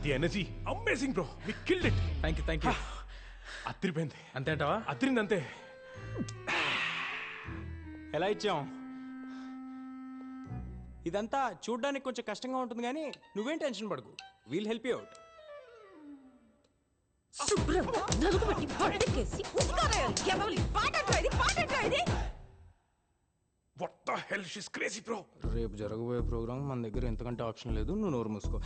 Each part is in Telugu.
The energy amazing bro, we killed it. Thank you. అదిరిపోయింది. అంతేంటావా? అదిరింది అంతే. ఎలా ఇచ్చాం? ఇదంతా చూడ్డానికి కొంచెం కష్టంగా ఉంటుంది కానీ నువ్వేం టెన్షన్ పడకు, వీల్ హెల్ప్ యూ అవుట్. శుభ్రంగా నలుగు పెట్టి పడకేసి What the hell, she's crazy bro. రేపు జరగబోయే ప్రోగ్రామ్ మన దగ్గర ఎంతకంటే ఆప్షన్ లేదు, నువ్వు నోరు మూసుకో.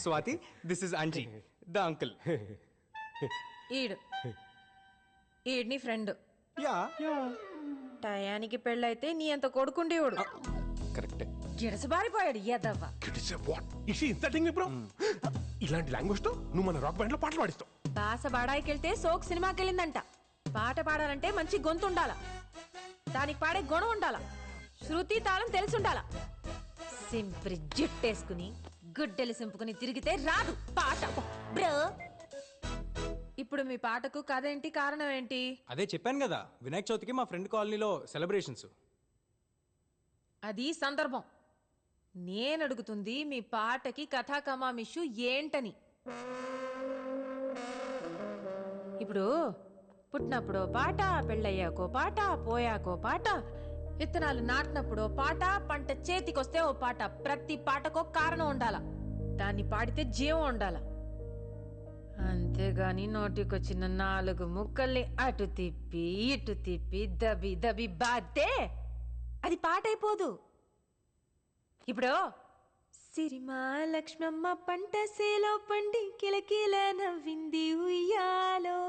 Swathi, this is aunty, the uncle. ఈడ్ని ఫ్రెండ్. యా టయానికి పెళ్ళైతే నీ అంత కొడుకుండేవాడు. కరెక్టే. గిడసబారిపోయాడు యదవ్వ. What? Is she insulting me bro? ఇలాంటి లాంగ్వేజ్ తో నువ్వు మన రాక్ బ్యాండ్ లో పాటలు పాడిస్తావు. బాస బాడాయికెళ్తే సోక్ సినిమాకి వెళ్ళిందంట. పాట పాడాలంటే మంచి గొంతు ఉండాల, దానికి పాడే గుణం ఉండాల, శృతి తాళం తెలిసి ఉండాల. సింప్రి జుట్టేసుకుని గుడ్డెలు సింపుకుని తిరిగితే రాదు పాట బ్రో. ఇప్పుడు మీ పాటకు కథ ఏంటి, కారణం ఏంటి? అదే చెప్పాను కదా, వినాయక చవితికి మా ఫ్రెండ్ కాలనీలో సెలబ్రేషన్స్. అది సందర్భం. నేను అడుగుతుంది మీ పాటకి కథా కమామిషు ఏంటని. ఇప్పుడు పుట్టినప్పుడో పాట, పెళ్ళయ్యాకో పాట, పోయాకో పాట, విత్తనాలు నాటినప్పుడో పాట, పంట చేతికొస్తే ఓ పాట. ప్రతి పాటకో కారణం ఉండాల, దాన్ని పాడితే జీవం ఉండాల. అంతేగాని నోటికొచ్చిన 4 ముక్కల్ని అటు తిప్పి ఇటు తిప్పి దబి దబి బాతే అది పాట అయిపోదు. ఇప్పుడు సిరిమా లక్ష్మమ్మ పంట సేలో పండి కిలకిల నవ్వింది ఉయ్యాలో,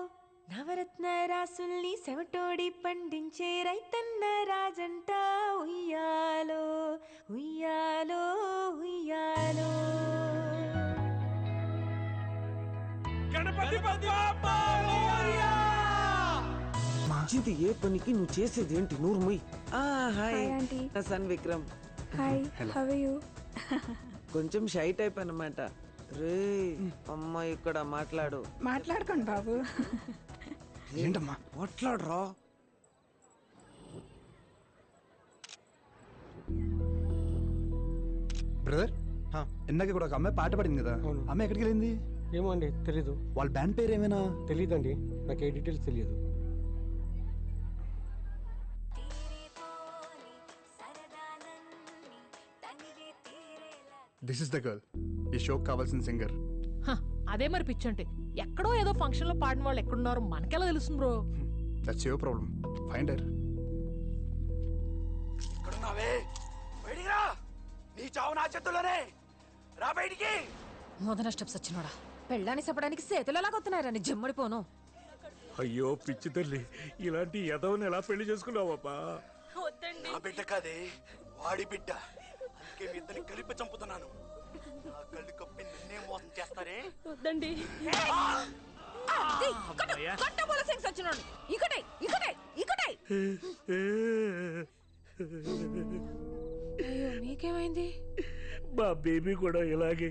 నవరత్న రాసుల్ని సెవటోడి పండించే రైతన్న రాజంట ఉయ్యాలో ఉయ్యాలో ఉయ్యాలో. గణపతి బప్పా మోరియా. మంచిది ఏ పనికి నువ్వు చేసేది ఏంటి? నూరు మొయ్. Hi aunty. నా son Vikram. Hi, how are you? కొంచెం షై టైప్ అన్నమాట. రే అమ్మ ఇక్కడ మాట్లాడు. మాట్లాడుకోండి బాబు. ఏంటమ్మా మాట్లాడరా? బ్రదర్, ఇందాక కూడా ఒక అమ్మాయి పాట పాడింది కదా, అమ్మాయి ఎక్కడికి వెళ్ళింది? ఏమో అండి, తెలీదు. వాళ్ళ బ్యాండ్ పేరు ఏమైనా తెలీదండి, నాకు ఏ డీటెయిల్స్ తెలియదు. దిస్ ఇస్ ద గర్ల్, ఈ షోకి కావాల్సిన సింగర్. అదే మరి పిచ్చంటే ఎక్కడో ఏదో ఫంక్షన్ లో పాడిన వాళ్ళు ఎక్కడున్నారో మనకెలా తెలుస్తుంది bro? That's your problem, find her. ఇక్కడున్నావే, బయటికి రా. నీ చావు నా చేతుల్లోనే, రా బయటికి. మొదన స్టెప్స్ వచ్చినోడా, పెళ్ళాన్ని చెప్పడానికి చేతులు ఎలా కొత్తున్నారని జమ్మడిపోను. అయ్యో పిచ్చి తల్లి, ఇలాంటి ఎదవని ఎలా పెళ్లి చేసుకున్నావబ్బా? నా బిడ్డ కాదే, వాడి బిడ్డ. అందుకే మీ ఇద్దరిని కలిపి చంపుతున్నాను. నా కళ్ళు కప్పి నిన్నే మోసం చేస్తారే. వద్దండి. అయ్యో మీకేమైంది? మా బేబీ కూడా ఇలాగే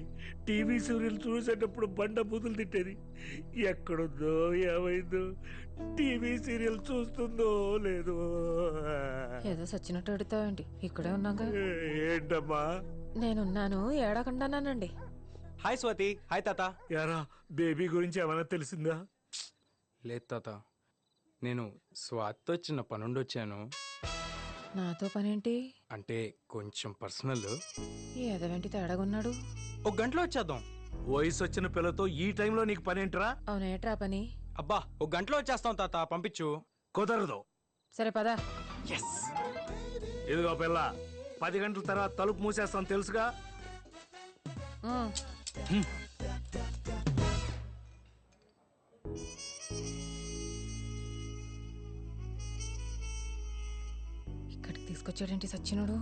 టీవీ సీరియల్ చూసేటప్పుడు బండ బూతులు తిట్టేది. ఎక్కడుందో ఏమైందో, టీవీ సీరియల్ చూస్తుందో లేదో. ఏదో సచ్చినట్టు అడుగుతావండి, ఇక్కడే ఉన్నాగా. ఏంటమ్మా? నేనున్నాను, ఏడకుండానండి. హాయ్ స్వాతి. హాయ్ తాత. యారా, బేబీ గురించి ఏమైనా తెలిసిందా? లేదు తాత, నేను స్వాతితో చిన్న పనుండి వచ్చాను. నాతో పనేంటి? అంటే కొంచెం పర్సనల్. ఏదవేంటి తేడాగున్నాడు? ఒక గంటలో వచ్చేద్దాం. వయసు వచ్చిన పిల్లతో ఈ టైంలో నీకు పనేంట్రా? అవునేట్రా పని? అబ్బా, ఒక గంటలో వచ్చేస్తాం తాత, పంపించు. కుదరదు. సరే పదా. ఇదిగో పిల్ల, 10 గంటల తర్వాత తలుపు మూసేస్తాం తెలుసుగా. ఇక్కడికి తీసుకొచ్చాడేంటి సచ్చినుడు?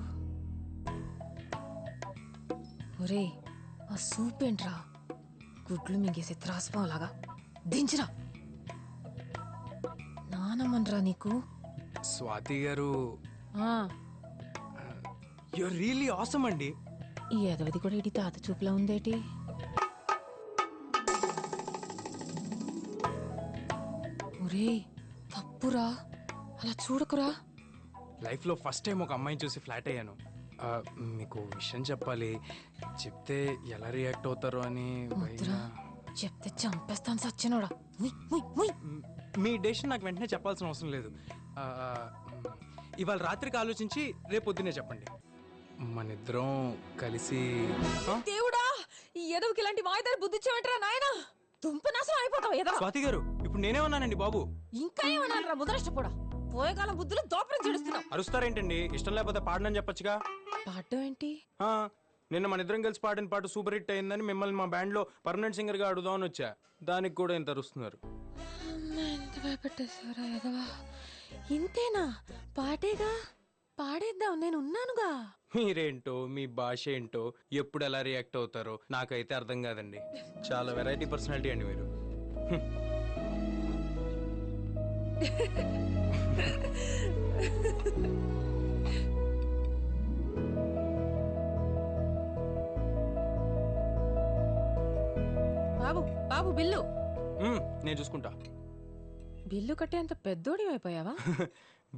ఒరే, ఆ సూప్ ఏంట్రా? గుడ్లు మింగేసే త్రాసుపాలాగా దించిరా. నానమ్మన్రా నీకు. స్వాతి గారు, ఆ యు ఆర్ రియల్లీ ఆసమ్ అండి. ఈ ఎదవది కూడా ఇటు తాత చూపులా ఉందేటి? ఒరే తప్పురా, అలా చూడకురా. లైఫ్ లో ఫస్ట్ టైం ఒక అమ్మాయిని చూసి ఫ్లాట్ అయ్యాను. మీకు విషయం చెప్పాలి, చెప్తే ఎలా రియాక్ట్ అవుతారో అని ముద్దురా, చెప్తే చంపేస్తాను సచ్చినోడా. మీ డెసిషన్ నాకు వెంటనే చెప్పాల్సిన అవసరం లేదు. ఇవాళ రాత్రికి ఆలోచించి రేపు పొద్దునే చెప్పండి. మనిద్దరం కలిసి దేవుడా, ఈ ఎదవకి ఇలాంటి మాయదారి బుద్ధి ఇచ్చావంటరా నాయనా. దుంపనాశనం అయిపోతావు ఎదవ. స్వాతి గారు, ఇప్పుడు నేనేమన్నానండి బాబు? ఇంకా ఏమన్నారా ముదరష్టపోడా, పోయేకాలం బుద్ధులు దోపరం చెడుస్తున్నావు. అరుస్తారేంటండి? ఇష్టం లేకపోతే పాడనని చెప్పొచ్చుగా. పాడడం ఏంటి? నిన్న మన ఇద్దరం కలిసి పాడిన పాట సూపర్ హిట్ అయిందని మిమ్మల్ని మా బ్యాండ్ లో పర్మనెంట్ సింగర్ గా అడుగుదామని వచ్చా. దానికి కూడా ఇంత అరుస్తున్నారు. ఎంత భయపెట్టేశారా ఎదవా. ఇంతేనా? పాటేగా, పాడేద్దాం, నేను ఉన్నానుగా. మీరేంటో, మీ భాష ఏంటో, ఎప్పుడు ఎలా రియాక్ట్ అవుతారో నాకైతే అర్థం కాదండి. చాలా వెరైటీ పర్సనాలిటీ అండి మీరు. బాబు బాబు బిల్లు. నేను చూసుకుంటా. బిల్లు కట్టేంత పెద్దోడి అయిపోయావా?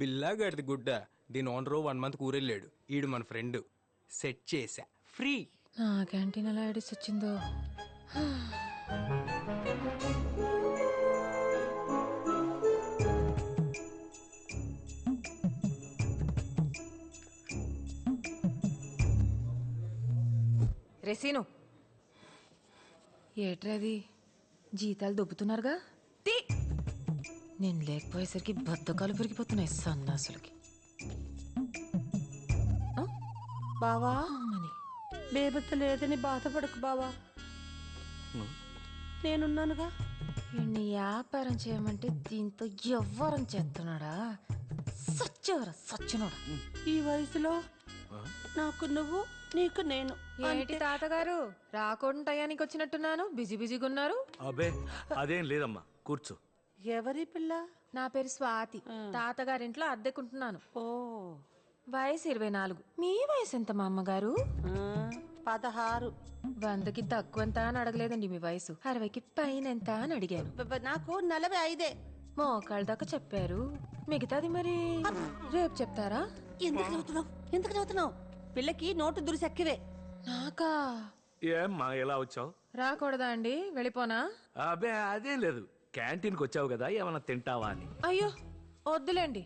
బిల్లా గడిది గుడ్డ. దీని ఓనర్ 1 month ఊరెళ్ళాడు. ఈడు మన ఫ్రెండ్. సెట్ చేసా, ఫ్రీ. నా క్యాంటీన్ ఎలా ఐడిస్ వచ్చిందో. రెసీను, ఏట్రది? జీతాలు దొబ్బుతున్నారుగా. నేను లేకపోయేసరికి బద్దకాలు పెరిగిపోతున్నాయి సన్నాసులకి. బావా, అని బేబత్త లేదని బాధపడకు బావా, నేనున్నానుగా. వీడిని వ్యాపారం చేయమంటే దీంతో ఎవ్వరం చేస్తున్నాడా? సచ్చినోడా. ఈ వయసులో నాకు నువ్వు, నీకు నేను. ఏంటి తాతగారు, రాకుండా టయానికి వచ్చినట్టున్నాను? బిజీగా ఉన్నారు? అబే అదేం లేదమ్మా, కూర్చో. ఎవరి పిల్ల? నా పేరు స్వాతి. తాతగారింట్లో అద్దెకుంటున్నాను. ఓ, వయసు 24. మీ వయసు ఎంత మా అమ్మగారు? 16. 100కి తక్కువంత అని అడగలేదండి మీ వయసు. 60కి పైన ఎంత అని అడిగాను. నాకు 45. మోకాళ్ళ దాకా చెప్పారు, మిగతాది మరి రేపు చెప్తారా? ఎందుకు చదువుతున్నావు? పిల్లకి నోటు దురిసెక్కివే. నాకా? ఏమ్మా ఎలా వచ్చావు? రాకూడదా అండి, వెళ్ళిపోనా? అబే అదేం లేదు, క్యాంటీన్కి వచ్చావు కదా, ఏమన్నా తింటావా అని. అయ్యో వద్దులేండి,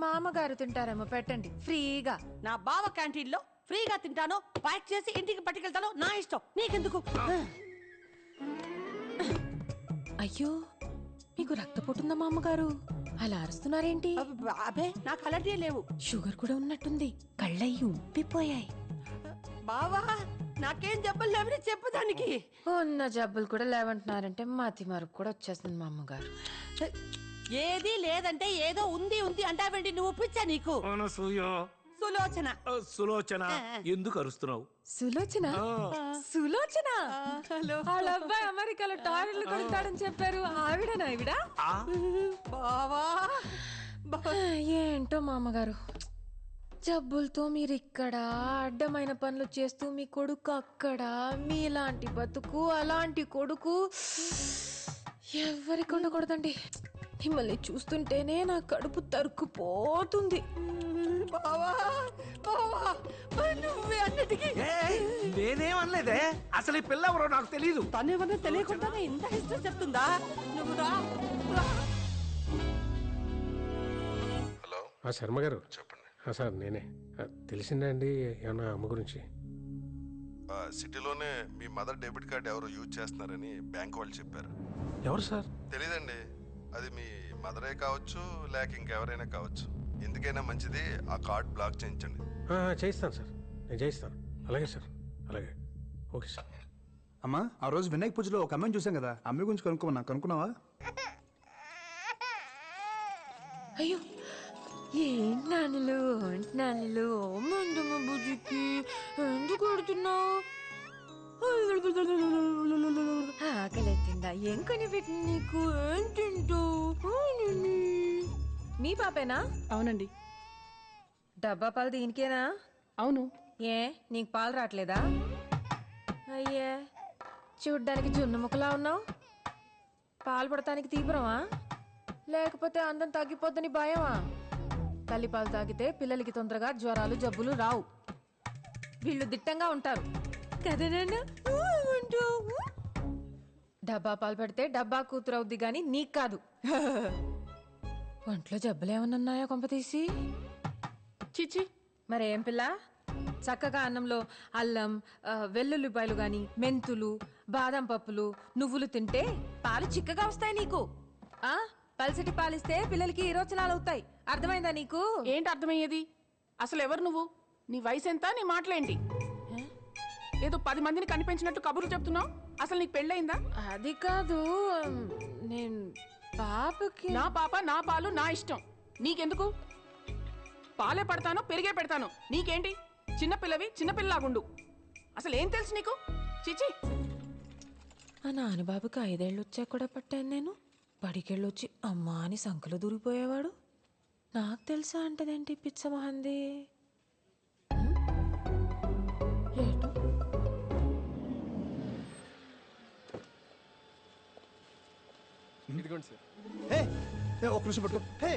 మా అమ్మగారు తింటారేమో, పెట్టండి ఫ్రీగా. నా బావ క్యాంటీన్ లో ఫ్రీగా తింటాను, ప్యాక్ చేసి ఇంటికి పట్టుకెళ్తాను, నా ఇష్టం, నీకెందుకు? అయ్యో, మీకు రక్తపోటుందా మా అమ్మగారు? అలా అరుస్తున్నారేంటి? అబే, నాకు అలర్జీ లేవు. షుగర్ కూడా ఉన్నట్టుంది, కళ్ళయ్యి ఉబ్బిపోయాయి. బావా, నాకేం జబ్బులు లేవని చెప్పు దానికి. ఉన్న జబ్బులు కూడా లేవంటున్నారంటే మతి మరుపు కూడా వచ్చేస్తుంది మా అమ్మగారు. ఏది లేదంటే ఏదో ఉంది అంటావేంటి? నువ్వు పిచ్చా నీకు? సులోచన. సులోచన, ఎందుకు అరుస్తున్నావు? సులోచన? సులోచన వాళ్ళ అబ్బాయి అమెరికాలో టాయిలెట్లు కొడతాడని చెప్పారు, ఆవిడనా? ఆవిడ బావా, ఏంటో మా అమ్మగారు, జబ్బులతో మీరు ఇక్కడ, అడ్డమైన పనులు చేస్తూ మీ కొడుకు అక్కడ. మీలాంటి బతుకు, అలాంటి కొడుకు ఎవరికి ఉండకూడదండి. మిమ్మల్ని చూస్తుంటేనే నా కడుపు తరుక్కుపోతుంది. నువ్వే అన్నిటికీ. నేనేమనలేదే, అసలు ఈ పిల్ల ఎవరో నాకు తెలియదు. తనేమన్నా తెలియకుండానే ఇంత హిస్టరీ చెప్తుందా? నువ్వు రా. హలో శర్మ గారు, చెప్పండి. సార్ నేనే. తెలిసిందా అండి ఏమన్నా అమ్మ గురించి? సిటీలోనే మీ మదర్ డెబిట్ కార్డ్ ఎవరో యూజ్ చేస్తున్నారని బ్యాంక్ వాళ్ళు చెప్పారు. ఎవరు సార్? తెలీదండి, అది మీ మదరే కావచ్చు లేక ఇంకెవరైనా కావచ్చు. ఎందుకైనా మంచిది ఆ కార్డ్ బ్లాక్ చేయించండి. చేయిస్తాను సార్, నేను చేయిస్తాను. అలాగే సార్, అలాగే. Okay sir. అమ్మా, ఆ రోజు వినాయక పూజలో ఒక అమ్మాయిని చూసాం కదా, అమ్మాయి గురించి కనుక్కున్నావా? అయ్యో, ఏంటి నాన్నలు మందమ్మ బుజ్జికి ఎందుకు కొడుతున్నావు? ఆకలిస్తుందా? ఏం కనిపెట్టి నీకు? ఏం తింటావు? మీ పాపేనా? అవునండి. డబ్బా పాలు దీనికేనా? అవును. ఏ, నీకు పాలు రావట్లేదా? అయ్యే, చూడ్డానికి జున్ను ముక్కలా ఉన్నావు. పాలు పడటానికి తీవ్రమా, లేకపోతే అందం తగ్గిపోద్దని భయమా? తల్లిపాలు తాగితే పిల్లలకి తొందరగా జ్వరాలు జబ్బులు రావు. వీళ్ళు దిట్టంగా ఉంటారు కదా నాన్న? డబ్బా పాలు పెడితే డబ్బా కూతురు అవుద్ది గాని నీకు కాదు. ఒంట్లో జబ్బులేమన్నాయా కొంపతీసి? చిచి మరేం పిల్ల, చక్కగా అన్నంలో అల్లం వెల్లుల్లిపాయలు గాని మెంతులు బాదం పప్పులు నువ్వులు తింటే పాలు చిక్కగా వస్తాయి నీకు. ఆ పల్సటి పాలిస్తే పిల్లలకి ఈరోచనాలు అవుతాయి. అర్థమైందా నీకు? ఏంటి అర్థమయ్యేది? అసలు ఎవరు నువ్వు? నీ వయసు ఎంత? నీ మాటలేంటి? ఏదో 10 మందిని కనిపించినట్టు కబుర్లు చెప్తున్నావు. అసలు నీకు పెళ్ళయిందా? అది కాదు, నేను పాపకి. నా పాప నా పాలు నా ఇష్టం. నీకెందుకు? పాలే పడతాను పెరిగే పెడతాను. నీకేంటి? చిన్నపిల్లవి చిన్నపిల్లలాగుండు. అసలు ఏం తెలుసు నీకు? చిచి. మా నాన్నబాబుకి 5 ఏళ్ళు వచ్చాక కూడా పట్టాను నేను. బడికెళ్ళొచ్చి అమ్మా అని సంకలు దూరిపోయేవాడు. నాకు తెలుసా అంటదేంటి పిచ్చ మహంది. ఏటో ఇదిగోండి సార్. హే హే, ఒక్క నిమిషం పట్టుకో. హే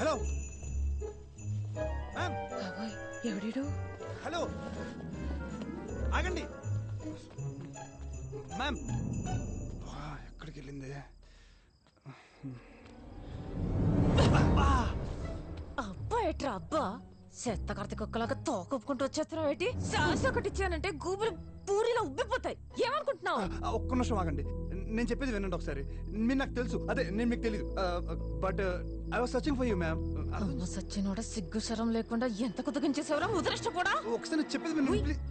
హలో మ్యామ్, బాబోయ్, ఎవడిడు? హలో ఆగండి మ్యామ్. ఎక్కడికి వెళ్ళింది? అబ్బా ఎట్రా అబ్బా, చెత్త కడత కుక్కలాగా తోకొప్పుకుంటూ వచ్చేస్తున్నావు ఏంటి? సాస్ ఒకటి ఇచ్చానంటే గూబులు పూరిలో ఉబ్బిపోతాయి. ఏమనుకుంటున్నావు? ఒక్క నిమిషం ఆగండి, నేను చెప్పేది వినండి ఒకసారి. మీరు నాకు తెలుసు, అదే నేను మీకు తెలీదు. But I was searching for you ma'am. అమ్మ సచ్చినోడా, సిగ్గు శరం లేకుండా ఎంత కుదగించేసేవరా ముదరష్టపోడా. ఒకసారి నేను చెప్పేది వినండి ప్లీజ్.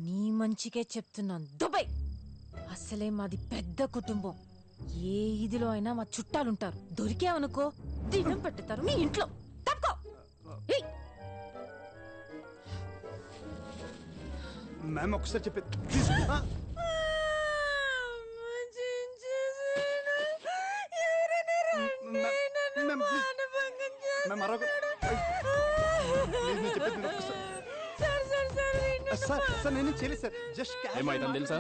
నీ మంచికే చెప్తున్నాను, దుబాయ్. అసలే మాది పెద్ద కుటుంబం. ఏ ఇదిలో అయినా మా చుట్టాలుంటారు. దొరికావనుకో దినం పెట్టుతారు మీ ఇంట్లో. తప్పుకో. ఏయ్, మ్యామ్ ఒకసారి చెప్పేది ప్లీజ్. మ్యామ్ ప్లీజ్ మ్యామ్ అరవకు. ప్లీజ్ నేను చెప్పేది వినండి ఒకసారి. సార్ సార్ నేను చేయలేదు సార్, జస్ట్ ఏమైందని తెలుసా?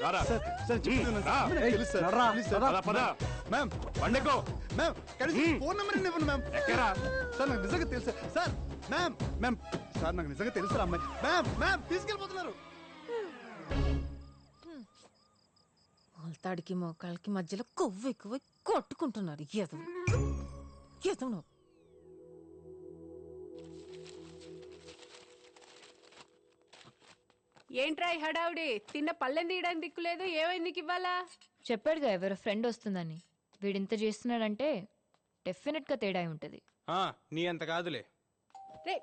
రారా. సార్ సార్ చెప్పేది వినండి సార్. నాకు తెలుసు సార్. Please sir. మ్యామ్ పండెక్కో. మ్యామ్ కనీసం ఫోన్ నెంబర్ ఇవ్వండి మ్యామ్. ఎక్కరా? సార్ నాకు నిజంగా తెలుసు సార్. మ్యామ్ మ్యామ్ సార్ నాకు నిజంగా తెలుసు అమ్మాయి. Ma'am ma'am తీసుకెళ్ళిపోతున్నారు. మొలతాడికి మోకాళ్ళకి మధ్యలో కొవ్వు ఎక్కువ కొట్టుకుంటున్నారు. ఎదవు ఎదవు. ఏంట్రా ఈ హడావుడి? తిన్న పళ్ళెం తీయడానికి దిక్కులేదు. ఏమైంది నీకు ఇవ్వాలా? చెప్పాడుగా ఎవరో ఫ్రెండ్ వస్తుందని. వీడింత చేస్తున్నాడంటే డెఫినెట్ గా తేడా ఉంటది. నీ అంత కాదులే. రే